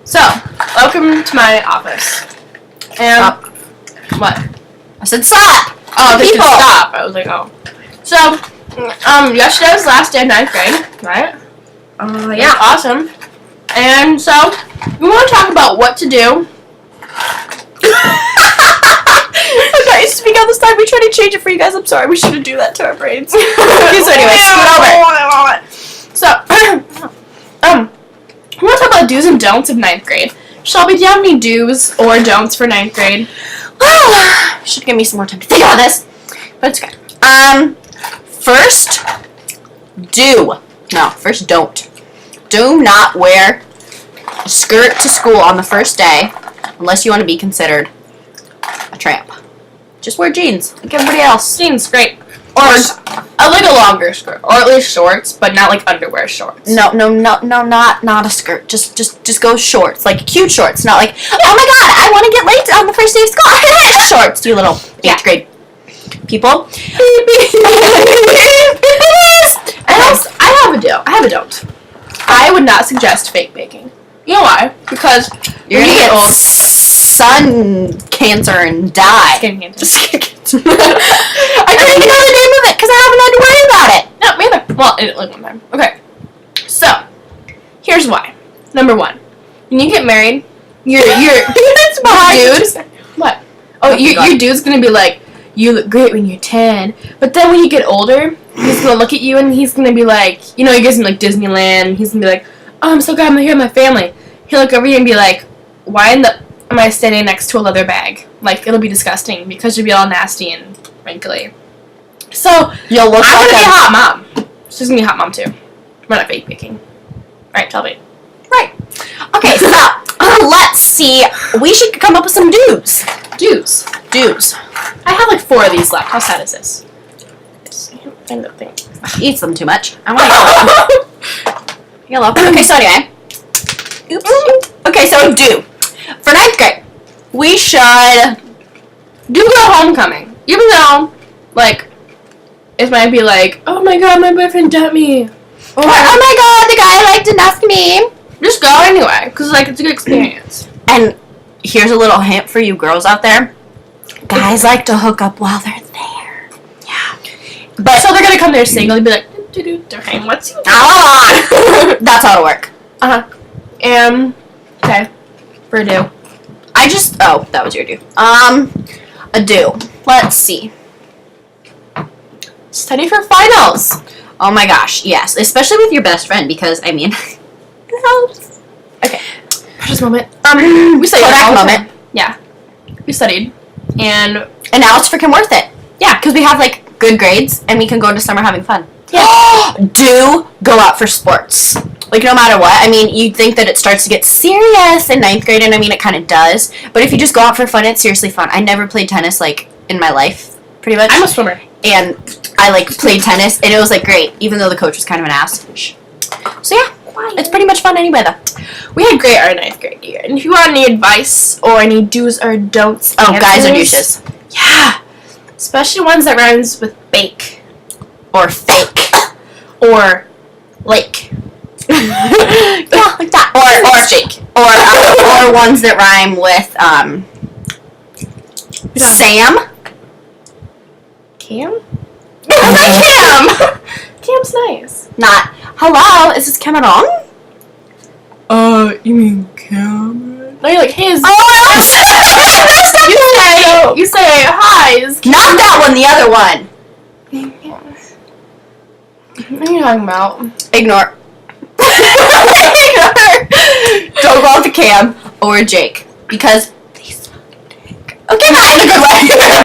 So, welcome to my office. And Stop. What? I said stop! Oh, they People. should stop. I was like, oh. So, yesterday was the last day of 9th grade, right? Yeah. Awesome. And so, we want to talk about what to do. Okay, speak out this time. We tried to change it for you guys. I'm sorry. We shouldn't do that to our brains. Okay, so anyway, scoot over. So, we want to talk about do's and don'ts of 9th grade. Shelby, do you have any do's or don'ts for 9th grade? Well, should give me some more time to think about this. But it's okay. First, don't. Do not wear a skirt to school on the first day unless you want to be considered a tramp. Just wear jeans like everybody else. Jeans, great. Or like a longer skirt, or at least shorts, but not like underwear shorts. No, not a skirt. Just go shorts, like cute shorts. Not like, oh my god, I want to get late on the first day of school. Shorts, you little 8th grade people. I have a don't. I would not suggest fake baking. You know why? Because You're gonna get sun cancer and die. Skin cancer. Skin cancer. I couldn't even know the name of it because I haven't had to worry about it. No, me either. Well, I didn't like one time. Okay. So, here's why. Number 1. When you get married, your That's behind dude. What? Oh, your dude's gonna be like, you look great when you're 10. But then when you get older, he's gonna look at you and he's gonna be like, you know, you guys in like Disneyland. He's gonna be like, oh, I'm so glad I'm here with my family. He'll look over you and be like, why in the am I standing next to a leather bag? Like, it'll be disgusting because you'll be all nasty and wrinkly. So, You'll look I'm like gonna be a a hot mom. She's gonna be a hot mom too. We're not fake baking. Alright, tell me. right. Okay, so let's see. We should come up with some do's. Do's. I have like 4 of these left. How sad is this? End up thing. Eats them too much. I want yellow. Okay, so anyway. Oops. Okay, so do. For 9th grade, we should Do go homecoming. Even though, like, it might be like, oh my god, my boyfriend dumped me. oh my god, the guy liked to ask me. Just go anyway, because, like, it's a good experience. And here's a little hint for you girls out there. Guys like to hook up while they're there. Yeah. But so they're gonna come there single and be like, hey, what's you That's how it'll work. Okay. For a do. That was your do. A do. Let's see. Study for finals. Oh my gosh, yes. Especially with your best friend because, I mean, it helps. Okay. Precious moment. We studied all Kodak the moment. time. Yeah. We studied. And now it's freaking worth it. Yeah, because we have, like, good grades and we can go into summer having fun. Yeah. Do go out for sports. Like, no matter what. I mean, you'd think that it starts to get serious in 9th grade, and I mean, it kind of does. But if you just go out for fun, it's seriously fun. I never played tennis, like, in my life, pretty much. I'm a swimmer. And I, like, played tennis, and it was, like, great, even though the coach was kind of an ass. So, yeah, it's pretty much fun anyway, though. We had great our 9th grade year. And if you want any advice or any do's or don'ts, Guys are douches. Yeah. Especially ones that rhymes with bake. Or fake. Or lake. Yeah, like that. Or Jake. Or ones that rhyme with, Sam. Cam? I like Cam! Cam's nice. Not, hello, is this Cameron? You mean Cameron? No, you're like, his. You say, hi, is Not that one, the other one. What are you talking about? Ignore. Don't go with Cam or Jake because they suck dick. Okay, not in a good way.